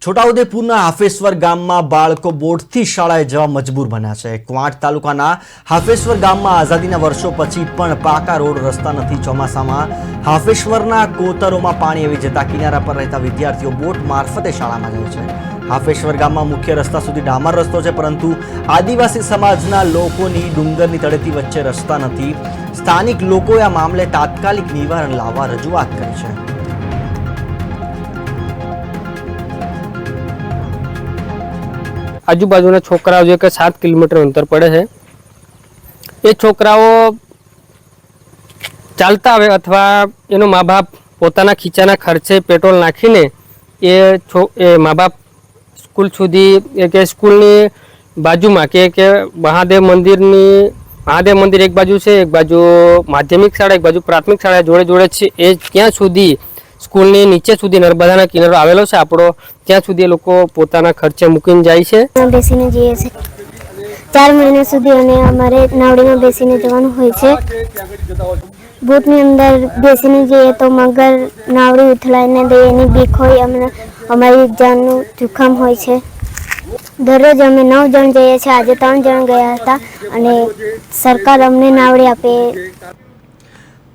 છોટાઉદેપુરના હાફેશ્વર ગામમાં બાળકો બોટથી શાળાએ જવા મજબૂર બન્યા છે। ક્વાંટ તાલુકાના હાફેશ્વર ગામમાં આઝાદીના વર્ષો પછી પણ પાકા રોડ રસ્તા નથી। ચોમાસામાં હાફેશ્વરના કોતરોમાં પાણી આવી જતા કિનારા પર રહેતા વિદ્યાર્થીઓ બોટ મારફતે શાળામાં જાય છે। હાફેશ્વર ગામમાં મુખ્ય રસ્તા સુધી ડામર રસ્તો છે, પરંતુ આદિવાસી સમાજના લોકોની ડુંગરની તળેટી વચ્ચે રસ્તા નથી। સ્થાનિક લોકોએ આ મામલે તાત્કાલિક નિવારણ લાવવા રજૂઆત કરી છે। आजूबाजूना छोकराओ जो कि 7 किलोमीटर अंतर पड़े है, ये छोकराओ चालता आवे अथवा एनो माँ बाप पोताना खीचाना खर्चे पेट्रोल नाखीने ये माँ बाप स्कूल सुधी के स्कूलनी बाजुमां के महादेव मंदिर एक बाजू से, एक बाजू माध्यमिक शाळा, एक बाजू प्राथमिक शाळा जोड़े जोड़े छे। ए त्यां सुधी स्कूलनी नीचे सुधी नर्मदाना किनारो आवेलो छे आपणो, त्यां सुधी लोको पोताना खर्चे मूकीने जाय छे। बेसीने जईए छे 4 महीना सुधी अने अमारे नावडीमां बेसीने जवानुं होय छे। बोटनी अंदर बेसीने जईए तो मगर नावडी उथलाईने दे एनी बीक होय, अमारी जाननुं जोखम होय छे। दररोज अमे 9 जण जईए छे, आजे 3 जण गया हता अने सरकार अमने नावडी आपे